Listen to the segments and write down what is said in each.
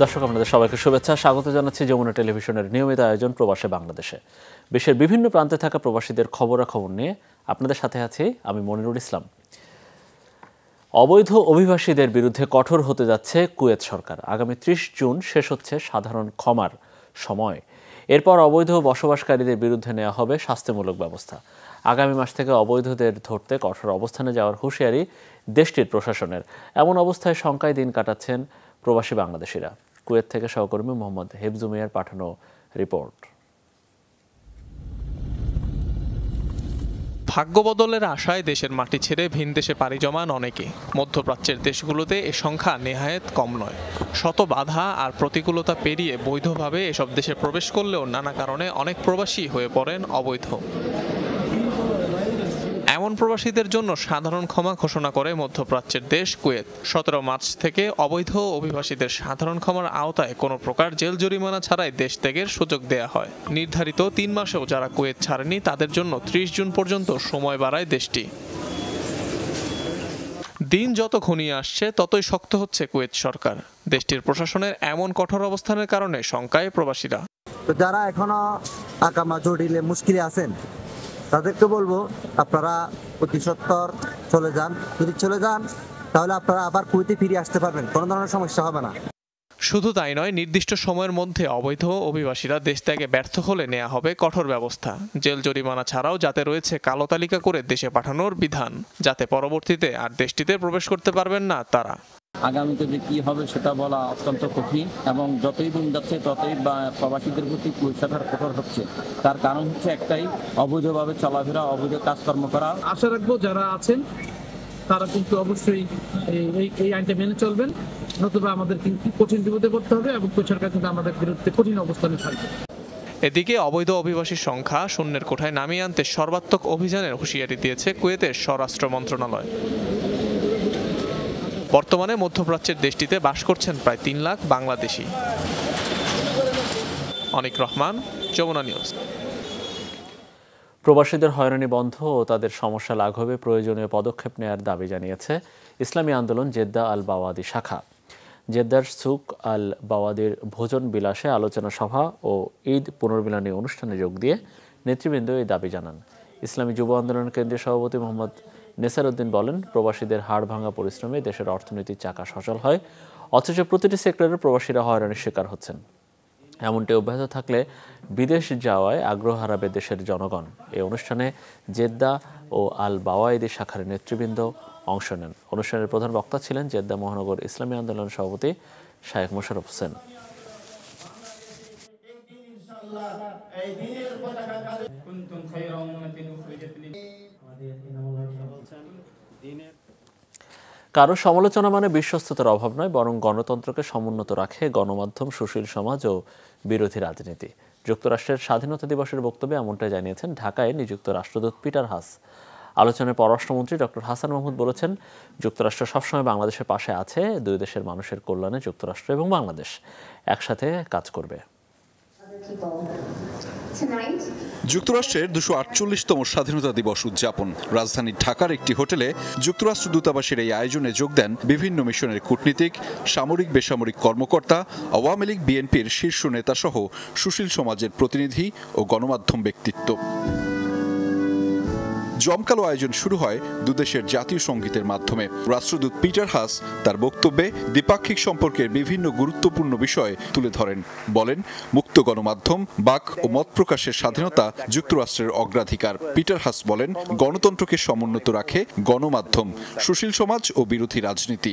দর্শক আপনাদের সবাইকে শুভেচ্ছা, স্বাগত জানাচ্ছি যমুনা টেলিভিশনের নিয়মিত আয়োজন প্রবাসে বাংলাদেশে। বিশ্বের বিভিন্ন প্রান্তে থাকা প্রবাসীদের খবরাখবর নিয়ে আপনাদের সাথে আছি আমি মনিরুল ইসলাম। অবৈধ অভিবাসীদের বিরুদ্ধে কঠোর হতে যাচ্ছে কুয়েত সরকার। আগামী 30 জুন শেষ হচ্ছে সাধারণ ক্ষমার সময়। এরপর অবৈধ বসবাসকারীদের বিরুদ্ধে নেওয়া হবে শাস্তিমূলক ব্যবস্থা। আগামী মাস থেকে অবৈধদের ধরতে কঠোর অবস্থানে যাওয়ার হুঁশিয়ারি দেশটির প্রশাসনের। এমন অবস্থায় শঙ্কায় দিন কাটাচ্ছেন প্রবাসী বাংলাদেশিরা। কুয়েত থেকে সহকর্মী মোহাম্মদ হেফজু মিয়ার পাঠানো রিপোর্ট। ভাগ্য বদলের আশায় দেশের মাটি ছেড়ে ভিন দেশে পাড়ি জমান অনেকে। মধ্যপ্রাচ্যের দেশগুলোতে এ সংখ্যা নেহায়েত কম নয়। শত বাধা আর প্রতিকূলতা পেরিয়ে বৈধভাবে এসব দেশে প্রবেশ করলেও নানা কারণে অনেক প্রবাসী হয়ে পড়েন অবৈধ। এমন প্রবাসীদের জন্য সাধারণ ক্ষমা ঘোষণা করে মধ্যপ্রাচ্যের দেশ কুয়েত। 17 মার্চ থেকে অবৈধ অভিবাসীদের সাধারণ ক্ষমার আওতায় কোনো প্রকার জেল জরিমানা ছাড়াই দেশ ত্যাগের সুযোগ দেয়া হয়। নির্ধারিত 3 মাসেও যারা কুয়েত ছাড়েনি তাদের জন্য 30 জুন পর্যন্ত সময় বাড়ায় দেশটি। দিন যত ঘনিয়ে আসছে ততই শক্ত হচ্ছে কুয়েত সরকার। দেশটির প্রশাসনের এমন কঠোর অবস্থানের কারণে শঙ্কায় প্রবাসীরা। যারা এখনো আকামা জটিলে মুশকিলে আছেন তাদেরকে বলবো আপনারা অতি সত্বর চলে যান। যদি চলে যান তাহলে আপনারা আবার কুয়েতে ফিরে আসতে পারবেন, কোনো ধরনের সমস্যা হবে না। শুধু তাই নয়, নির্দিষ্ট সময়ের মধ্যে অবৈধ অভিবাসীরা দেশ ত্যাগে ব্যর্থ হলে নেওয়া হবে কঠোর ব্যবস্থা। জেল জরিমানা ছাড়াও যাতে রয়েছে কালো তালিকা করে দেশে পাঠানোর বিধান, যাতে পরবর্তীতে আর দেশটিতে প্রবেশ করতে পারবেন না তারা। আগামীতে যে কি হবে সেটা বলা অত্যন্ত কঠিন, এবং যতই দিন যাচ্ছে ততই প্রবাসীদের প্রতি কুয়েত সরকার কঠোর হচ্ছে। তার কারণ হচ্ছে একটাই, অবৈধভাবে চলাফেরা, অবৈধ কাজকর্ম করা। আশা রাখবো যারা আছেন তারা কিন্তু অবশ্যই এই আইনটা মেনে চলবেন, নতুবা আমাদের কিন্তু কঠিন বিপদে পড়তে হবে এবং কুয়েত সরকার কিন্তু আমাদের বিরুদ্ধে কঠিন অবস্থানে থাকবে। এদিকে অবৈধ অভিবাসীর সংখ্যা শূন্যের কোঠায় নামিয়ে আনতে সর্বাত্মক অভিযানের হুঁশিয়ারি দিয়েছে কুয়েতের স্বরাষ্ট্র মন্ত্রণালয়। বর্তমানে মধ্যপ্রাচ্যের দেশটিতে বাস করছেন প্রায় 3 লাখ বাংলাদেশি। অনিক রহমান, যমুনা নিউজ। প্রবাসীদের হয়রানি বন্ধ ও তাদের সমস্যা লাঘবে প্রয়োজনীয় পদক্ষেপ নেয়ার দাবি জানিয়েছে ইসলামী আন্দোলন জেদ্দা আল বাওয়াদি শাখা। জেদ্দার সুক আল বাওয়াদির ভোজন বিলাসে আলোচনা সভা ও ঈদ পুনর্মিলনী অনুষ্ঠানে যোগ দিয়ে নেতৃবৃন্দ এই দাবি জানান। ইসলামী যুব আন্দোলন কেন্দ্রীয় সভাপতি মোহাম্মদ নেসার উদ্দিন বলেন, প্রবাসীদের হাড় ভাঙা পরিশ্রমে দেশের অর্থনীতির চাকা সচল হয়, অথচ প্রতিটি সেক্টরের প্রবাসীরা হয়রানির শিকার হচ্ছেন। এমনটি অব্যাহত থাকলে বিদেশ যাওয়ায় আগ্রহ হারাবে দেশের জনগণ। এই অনুষ্ঠানে জেদ্দা ও আল বাওয়াইদি শাখার নেতৃবৃন্দ অংশ নেন। অনুষ্ঠানের প্রধান বক্তা ছিলেন জেদ্দা মহানগর ইসলামী আন্দোলন সভাপতি শায়েখ মোশাররফ হোসেন। কারো সমালোচনা মানে বিশ্বস্ততার অভাব নয়, বরং গণতন্ত্রকে সমুন্নত রাখে গণমাধ্যম, সুশীল সমাজ ও বিরোধী রাজনীতি। যুক্তরাষ্ট্রের স্বাধীনতা দিবসের বক্তব্যে এমনটাই জানিয়েছেন ঢাকায় নিযুক্ত রাষ্ট্রদূত পিটার হাস। আলোচনায় পররাষ্ট্রমন্ত্রী ডক্টর হাসান মাহমুদ বলেছেন, যুক্তরাষ্ট্র সবসময় বাংলাদেশের পাশে আছে। দুই দেশের মানুষের কল্যাণে যুক্তরাষ্ট্র এবং বাংলাদেশ একসাথে কাজ করবে। যুক্তরাষ্ট্রের 248তম স্বাধীনতা দিবস উদযাপন। রাজধানীর ঢাকার একটি হোটেলে যুক্তরাষ্ট্র দূতাবাসের এই আয়োজনে যোগ দেন বিভিন্ন মিশনের কূটনীতিক, সামরিক বেসামরিক কর্মকর্তা, আওয়ামী লীগ বিএনপির শীর্ষ নেতাসহ সুশীল সমাজের প্রতিনিধি ও গণমাধ্যম ব্যক্তিত্ব। জমকালো আয়োজন শুরু হয় দুদেশের জাতীয় সঙ্গীতের মাধ্যমে। রাষ্ট্রদূত পিটার হাস তার বক্তব্যে দ্বিপাক্ষিক সম্পর্কের বিভিন্ন গুরুত্বপূর্ণ বিষয় তুলে ধরেন। বলেন, মুক্ত গণমাধ্যম, বাক ও মত প্রকাশের স্বাধীনতা যুক্তরাষ্ট্রের অগ্রাধিকার। পিটার হাস বলেন, গণতন্ত্রকে সমুন্নত রাখে গণমাধ্যম, সুশীল সমাজ ও বিরোধী রাজনীতি।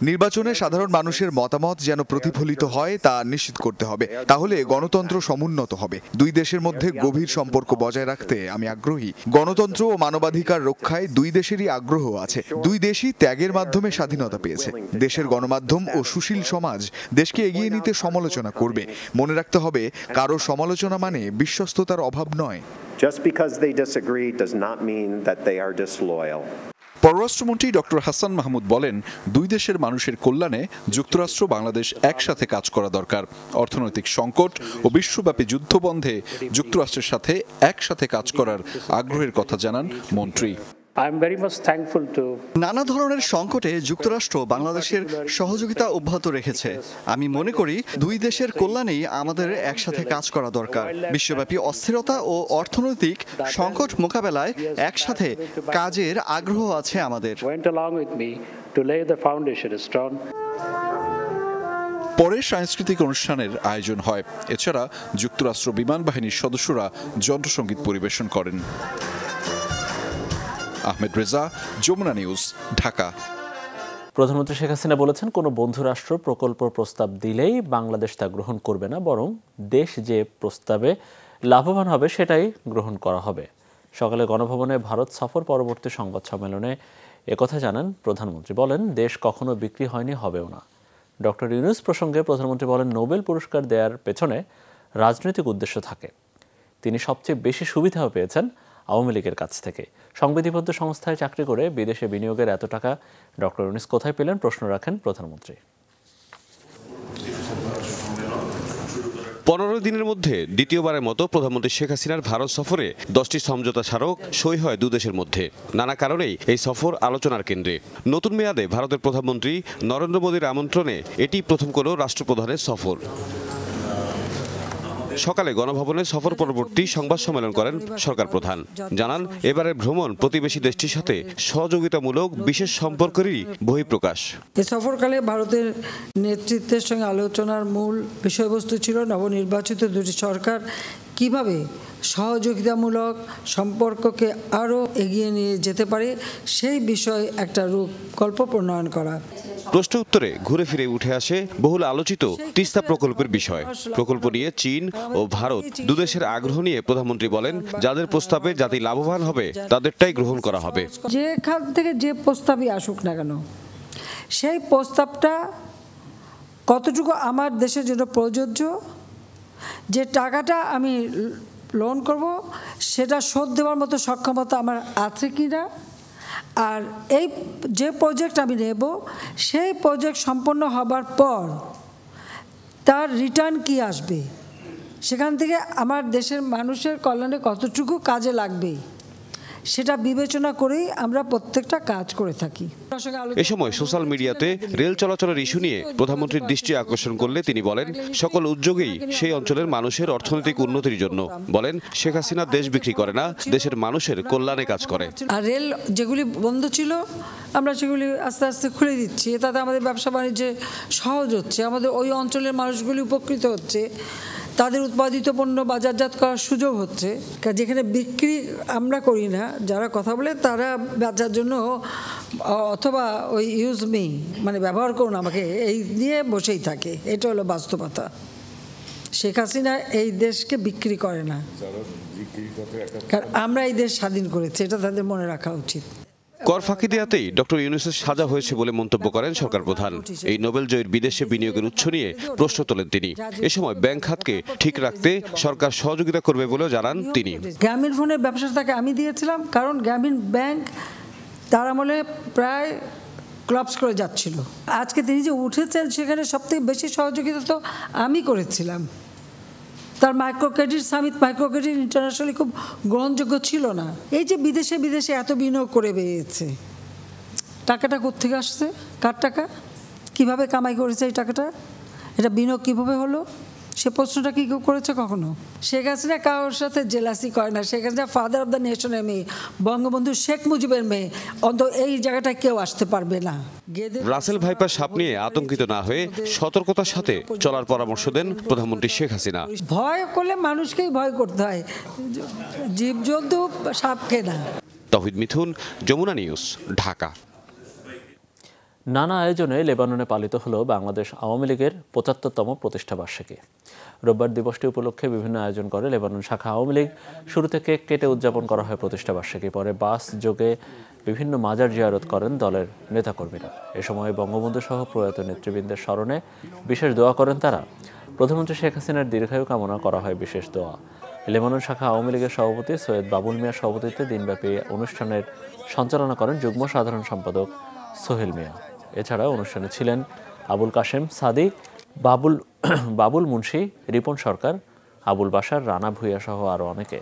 নির্বাচনে সাধারণ মানুষের মতামত যেন প্রতিফলিত হয় তা নিশ্চিত করতে হবে, তাহলে গণতন্ত্র সমুন্নত হবে। দুই দেশের মধ্যে গভীর সম্পর্ক বজায় রাখতে আমি আগ্রহী। গণতন্ত্র ও মানবাধিকার রক্ষায় দুই দেশেরই আগ্রহ আছে। দুই দেশই ত্যাগের মাধ্যমে স্বাধীনতা পেয়েছে। দেশের গণমাধ্যম ও সুশীল সমাজ দেশকে এগিয়ে নিতে সমালোচনা করবে। মনে রাখতে হবে, কারো সমালোচনা মানে বিশ্বস্ততার অভাব নয়। Just because they disagree does not mean that they are disloyal. পররাষ্ট্রমন্ত্রী ডক্টর হাসান মাহমুদ বলেন, দুই দেশের মানুষের কল্যাণে যুক্তরাষ্ট্র বাংলাদেশ একসাথে কাজ করা দরকার। অর্থনৈতিক সংকট ও বিশ্বব্যাপী যুদ্ধ বন্ধে যুক্তরাষ্ট্রের সাথে একসাথে কাজ করার আগ্রহের কথা জানান মন্ত্রী। I'm very much thankful to নানা ধরনের সংকটে যুক্তরাষ্ট্র বাংলাদেশের সহযোগিতা অব্যাহত রেখেছে। আমি মনে করি দুই দেশের কল্যাণেই আমাদের একসাথে কাজ করা দরকার। বিশ্বব্যাপী অস্থিরতা ও অর্থনৈতিক সংকট মোকাবেলায় একসাথে কাজের আগ্রহ আছে আমাদের। went along with me to lay the foundation stone. পরে সাংস্কৃতিক অনুষ্ঠানের আয়োজন হয়। এছাড়া যুক্তরাষ্ট্র বিমান বাহিনীর সদস্যরা যন্ত্রসঙ্গীত পরিবেশন করেন। আহমেদ রেজা, যমুনা নিউজ, ঢাকা। প্রধানমন্ত্রী শেখ হাসিনা বলেছেন, কোনো বন্ধুরাষ্ট্র প্রকল্প প্রস্তাব দিলেই বাংলাদেশ তা গ্রহণ করবে না, বরং দেশ যে প্রস্তাবে লাভবান হবে সেটাই গ্রহণ করা হবে। সকালে গণভবনে ভারত সফর পরবর্তী সংবাদ সম্মেলনে একথা জানান প্রধানমন্ত্রী। বলেন, দেশ কখনো বিক্রি হয়নি, হবেও না। ডক্টর ইউনূস প্রসঙ্গে প্রধানমন্ত্রী বলেন, নোবেল পুরস্কার দেওয়ার পেছনে রাজনৈতিক উদ্দেশ্য থাকে। তিনি সবচেয়ে বেশি সুবিধাও পেয়েছেন আওয়ামী লীগের কাছ থেকে। সংবিধিবদ্ধ সংস্থায় চাকরি করে বিদেশে বিনিয়োগের এত টাকা ডক্টর ইউনূস কোথায় পেলেন প্রশ্ন রাখেন প্রধানমন্ত্রী। 15 দিনের মধ্যে দ্বিতীয়বারের মতো প্রধানমন্ত্রী শেখ হাসিনার ভারত সফরে 10টি সমঝোতা স্মারক সই হয় দুদেশের মধ্যে। নানা কারণেই এই সফর আলোচনার কেন্দ্রে। নতুন মেয়াদে ভারতের প্রধানমন্ত্রী নরেন্দ্র মোদীর আমন্ত্রণে এটি প্রথম কোনো রাষ্ট্রপ্রধানের সফর। সকালে গণভবনে সফর পরবর্তী সংবাদ সম্মেলন করেন সরকার প্রধান। জানান, এবারের ভ্রমণ প্রতিবেশী দেশটির সাথে সহযোগিতামূলক বিশেষ সম্পর্কেরই বহিঃপ্রকাশ। এই সফরকালে ভারতের নেতৃত্বের সঙ্গে আলোচনার মূল বিষয়বস্তু ছিল নবনির্বাচিত দুটি সরকার কিভাবে সহযোগিতামূলক সম্পর্ককে আরও এগিয়ে নিয়ে যেতে পারে সেই বিষয়ে একটা রূপকল্প প্রণয়ন করা। প্রশ্ন উত্তরে ঘুরে ফিরে উঠে আসে বহুল আলোচিত তিস্তা প্রকল্পের বিষয়। প্রকল্প নিয়ে চীন ও ভারত দুদেশের আগ্রহ নিয়ে প্রধানমন্ত্রী বলেন, যাদের প্রস্তাবে জাতি লাভবান হবে তাদেরটাই গ্রহণ করা হবে। যেখান থেকে যে প্রস্তাবই আসুক না কেন, সেই প্রস্তাবটা কতটুকু আমার দেশের জন্য প্রযোজ্য, যে টাকাটা আমি লোন করব সেটা শোধ দেওয়ার মতো সক্ষমতা আমার আছে কি না, আর এই যে প্রজেক্ট আমি নেব সেই প্রজেক্ট সম্পন্ন হবার পর তার রিটার্ন কি আসবে, সেখান থেকে আমার দেশের মানুষের কল্যাণে কতটুকু কাজে লাগবে সেটা বিবেচনা করেই আমরা প্রত্যেকটা কাজ করে থাকি। এ সময় সোশ্যাল মিডিয়াতে রেল চলাচলের ইস্যু নিয়ে প্রধানমন্ত্রীর দৃষ্টি আকর্ষণ করলে তিনি বলেন, সকল উদ্যোগেই সেই অঞ্চলের মানুষের অর্থনৈতিক উন্নতির জন্য। বলেন, শেখ হাসিনা দেশ বিক্রি করে না, দেশের মানুষের কল্যাণে কাজ করে। আর রেল যেগুলি বন্ধ ছিল আমরা সেগুলি আস্তে আস্তে খুলে দিচ্ছি, তাতে আমাদের ব্যবসা বাণিজ্যে সহজ হচ্ছে, আমাদের ওই অঞ্চলের মানুষগুলি উপকৃত হচ্ছে, তাদের উৎপাদিত পণ্য বাজারজাত করার সুযোগ হচ্ছে। যেখানে বিক্রি আমরা করি না, যারা কথা বলে তারা বেচার জন্য অথবা ওই ইউজ মি মানে ব্যবহার করুন আমাকে এই নিয়ে বসেই থাকে। এটা হলো বাস্তবতা। শেখ হাসিনা এই দেশকে বিক্রি করে না, কারণ আমরা এই দেশ স্বাধীন করেছি, এটা তাদের মনে রাখা উচিত। কর ফাঁকি দেওয়াতেই ডক্টর ইউনূসের সাজা হয়েছে বলে মন্তব্য করেন সরকার প্রধান। এই নোবেল জয়ীর বিদেশে বিনিয়োগের উৎস নিয়ে প্রশ্ন তোলেন তিনি। এ সময় ব্যাংক খাতকে ঠিক রাখতে সরকার সহযোগিতা করবে বলেও জানান তিনি। গ্রামীণ ফোনের ব্যবসাটাকে আমি দিয়েছিলাম, কারণ গ্রামীণ ব্যাংক তার আমলে প্রায় ক্লাবস করে যাচ্ছিল। আজকে তিনি যে উঠেছেন সেখানে সবথেকে বেশি সহযোগিতা তো আমি করেছিলাম। তার micro credit summit, micro credit internationally খুব গ্রহণযোগ্য ছিল না। এই যে বিদেশে বিদেশে এত বিনিয়োগ করে বেরিয়েছে, টাকাটা কোত্থেকে আসছে, কার টাকা, কিভাবে কামাই করেছে এই টাকাটা, এটা বিনিয়োগ কীভাবে হলো, সে প্রশ্নটা কি কেউ করেছে কখনো? শেখ হাসিনা কারোর সাথে জেলাসি করে না। Sheikh Hasina father of the নেশনের মেয়ে, বঙ্গবন্ধু শেখ মুজিবের মেয়ে, অন্তত এই জায়গাটায় কেউ আসতে পারবে না। রাসেল ভাইপার সাপ নিয়ে আতঙ্কিত না হয়ে সতর্কতার সাথে চলার পরামর্শ দেন প্রধানমন্ত্রী শেখ হাসিনা। ভয় করলে মানুষকেই ভয় করতে হয়, জীবজন্তু সাপকে না। তৌহিদ মিথুন, যমুনা নিউজ, ঢাকা। নানা আয়োজনে লেবাননে পালিত হলো বাংলাদেশ আওয়ামী লীগের ৭৫তম প্রতিষ্ঠাবার্ষিকী। রোববার দিবসটি উপলক্ষে বিভিন্ন আয়োজন করে লেবানন শাখা আওয়ামী লীগ। শুরুতে কেক কেটে উদযাপন করা হয় প্রতিষ্ঠাবার্ষিকী, পরে বাস যোগে বিভিন্ন মাজার জিয়ারত করেন দলের নেতাকর্মীরা। এ সময় বঙ্গবন্ধু সহ প্রয়াত নেতৃবৃন্দের স্মরণে বিশেষ দোয়া করেন তারা। প্রধানমন্ত্রী শেখ হাসিনার দীর্ঘায়ু কামনা করা হয় বিশেষ দোয়া। লেবানন শাখা আওয়ামী লীগের সভাপতি সৈয়দ বাবুল মিয়ার সভাপতিত্বে দিনব্যাপী অনুষ্ঠানের সঞ্চালনা করেন যুগ্ম সাধারণ সম্পাদক সোহেল মিয়া। এছাড়া অনুষ্ঠানে ছিলেন আবুল কাশেম সাদিক, বাবুল মুন্সি, রিপন সরকার, আবুল বাশার, রানা ভূঁইয়া সহ আরও অনেকে।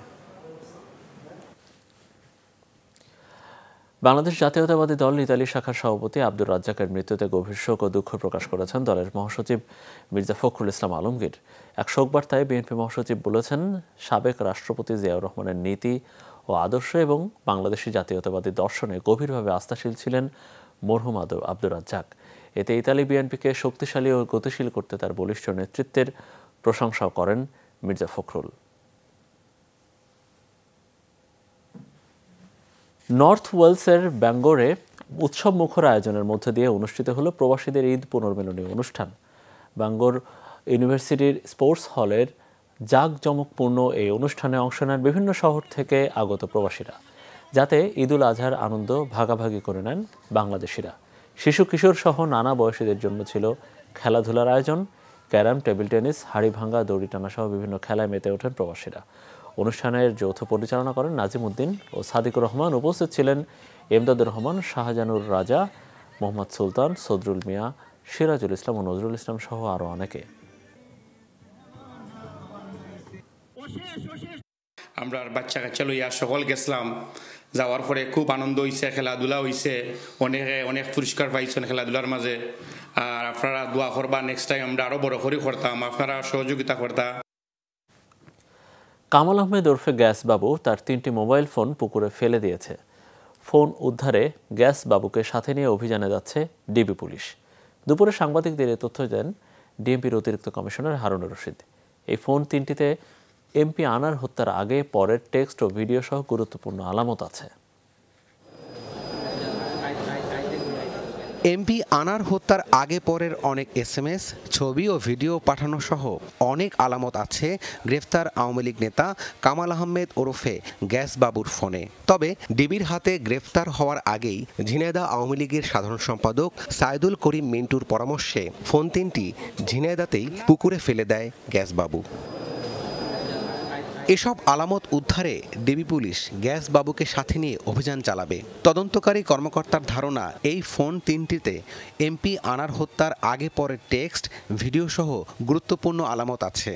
বাংলাদেশ জাতীয়তাবাদী দল ইতালি শাখার সভাপতি আব্দুর রাজ্জাকের মৃত্যুতে গভীর শোক ও দুঃখ প্রকাশ করেছেন দলের মহাসচিব মির্জা ফখরুল ইসলাম আলমগীর। এক শোক বার্তায় বিএনপি মহাসচিব বলেছেন, সাবেক রাষ্ট্রপতি জিয়াউর রহমানের নীতি ও আদর্শ এবং বাংলাদেশি জাতীয়তাবাদী দর্শনে গভীরভাবে আস্থাশীল ছিলেন মরহুম আব্দুর রাজ্জাক। এতে ইতালি বিএনপিকে শক্তিশালী ও গতিশীল করতে তার বলিষ্ঠ নেতৃত্বের প্রশংসাও করেন মির্জা ফখরুল। নর্থ ওয়েলসের ব্যাঙ্গোরে উৎসব মুখর আয়োজনের মধ্য দিয়ে অনুষ্ঠিত হলো প্রবাসীদের ঈদ পুনর্মিলনী অনুষ্ঠান। ব্যাঙ্গোর ইউনিভার্সিটির স্পোর্টস হলের জাঁকজমকপূর্ণ এই অনুষ্ঠানে অংশ নেন বিভিন্ন শহর থেকে আগত প্রবাসীরা, যাতে ঈদুল আজহার আনন্দ ভাগাভাগি করে নেন বাংলাদেশিরা। শিশু কিশোর সহ নানা বয়সীদের জন্য ছিল খেলাধুলার আয়োজন। ক্যারাম, টেবিল টেনিস, হাড়ি ভাঙ্গা, দড়ি টানা সহ বিভিন্ন খেলায় মেতে ওঠেন প্রবাসীরা। অনুষ্ঠানের যৌথ পরিচালনা করেন নাজিম উদ্দিন ও সাদিকুর রহমান। উপস্থিত ছিলেন এমদাদুর রহমান, শাহজানুর রাজা, মোহাম্মদ সুলতান, সদরুল মিয়া, সিরাজুল ইসলাম ও নজরুল ইসলাম সহ আরও অনেকে। আমরা বাচ্চা কাচ্চা লইয়া সকল গেছিলাম, যাওয়ার পরে খুব আনন্দ হয়েছে, খেলাধুলা হয়েছে, অনেক পুরস্কার পাইছেন খেলাধুলার মাঝে। আর আপনারা দোয়া করবা, নেক্সট টাইম আমরা আরো বড় করে করতাম, আপনারা সহযোগিতা করতা। কামাল আহমেদ ওরফে গ্যাস বাবু তার 3টি মোবাইল ফোন পুকুরে ফেলে দিয়েছে। ফোন উদ্ধারে গ্যাস বাবুকে সাথে নিয়ে অভিযানে যাচ্ছে ডিবি পুলিশ। দুপুরে সাংবাদিকদের এ তথ্য দেন ডিএমপির অতিরিক্ত কমিশনার হারুনুর রশিদ। এই ফোন 3টিতে এমপি আনার হত্যার আগে পরের টেক্সট ও ভিডিও সহ গুরুত্বপূর্ণ আলামত আছে। এমপি আনার হত্যার আগে পরের অনেক SMS, ছবি ও ভিডিও পাঠানো সহ অনেক আলামত আছে গ্রেফতার আওয়ামী লীগ নেতা কামাল আহমেদ ওরফে গ্যাস বাবুর ফোনে। তবে ডিবির হাতে গ্রেফতার হওয়ার আগেই ঝিনাইদহ আওয়ামী লীগের সাধারণ সম্পাদক সাইদুল করিম মিন্টুর পরামর্শে ফোন 3টি ঝিনাইদহতেই পুকুরে ফেলে দেয় গ্যাস বাবু। এসব আলামত উদ্ধারে ডিবি পুলিশ গ্যাস বাবুকে সাথে নিয়ে অভিযান চালাবে। তদন্তকারী কর্মকর্তার ধারণা, এই ফোন 3টিতে এমপি আনার হত্যার আগে পরের টেক্সট, ভিডিও সহ গুরুত্বপূর্ণ আলামত আছে।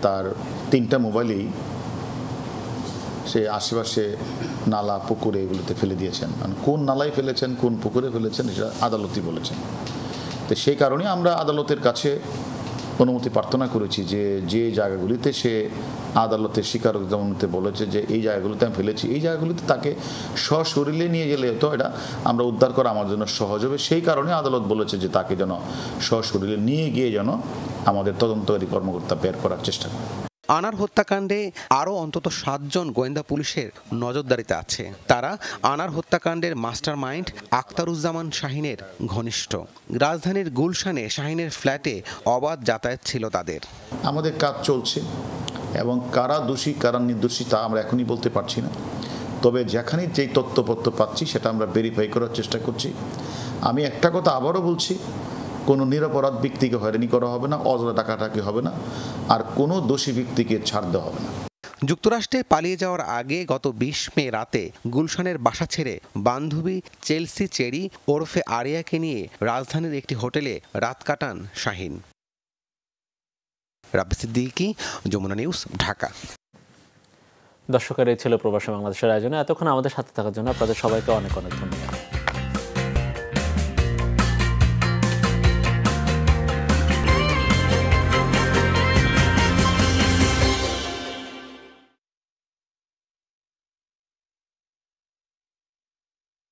তার 3টা মোবাইলেই সে আশেপাশে নালা, পুকুরে এগুলোতে ফেলে দিয়েছেন। কোন নালায় ফেলেছেন, কোন পুকুরে ফেলেছেন, সেটা আদালতই বলেছেন। তো সেই কারণে আমরা আদালতের কাছে অনুমতি প্রার্থনা করেছি যে জায়গাগুলিতে সে আদালতের স্বীকারোক্তি জমানতে বলেছে যে এই জায়গাগুলিতে আমি ফেলেছি, এই জায়গাগুলিতে তাকে সশরীরে নিয়ে গেলে তো এটা আমরা উদ্ধার করা আমার জন্য সহজ হবে। সেই কারণে আদালত বলেছে যে তাকে যেন সশরীরে নিয়ে গিয়ে যেন আমাদের তদন্তকারী কর্মকর্তা বের করার চেষ্টা করে। আনার হত্যাকাণ্ডে আরও অন্তত 7 জন গোয়েন্দা পুলিশের নজরদারিতে আছে। তারা আনার হত্যাকাণ্ডের মাস্টার মাইন্ড আখতারুজ্জামান শাহিনের ঘনিষ্ঠ। রাজধানীর গুলশানে শাহিনের ফ্ল্যাটে অবাধ যাতায়াত ছিল তাদের। আমাদের কাজ চলছে এবং কারা দোষী কারা নির্দোষী তা আমরা এখনই বলতে পারছি না। তবে যেখানে যেই তথ্যপত্র পাচ্ছি সেটা আমরা ভেরিফাই করার চেষ্টা করছি। আমি একটা কথা আবারও বলছি, কোনো নিরপরাধ ব্যক্তিকে হয়রানি করা হবে না, অযথা টাকাটাকি হবে না, আর কোনো দোষী ব্যক্তিকে ছাড় দেওয়া হবে না। যুক্তরাষ্ট্রে পালিয়ে যাওয়ার আগে গত 20 মে রাতে গুলশানের বাসা ছেড়ে বান্ধবী চেলসি চেরি ওরফে আরিয়াকে নিয়ে রাজধানীর একটি হোটেলে রাত কাটান শাহিন। রাব্বি সিদ্দিকী, যমুনা নিউজ, ঢাকা। দর্শকের এই ছিল প্রবাসী বাংলাদেশের আয়োজনে। এতক্ষণ আমাদের সাথে থাকার জন্য আপনাদের সবাইকে অনেক অনেক ধন্যবাদ।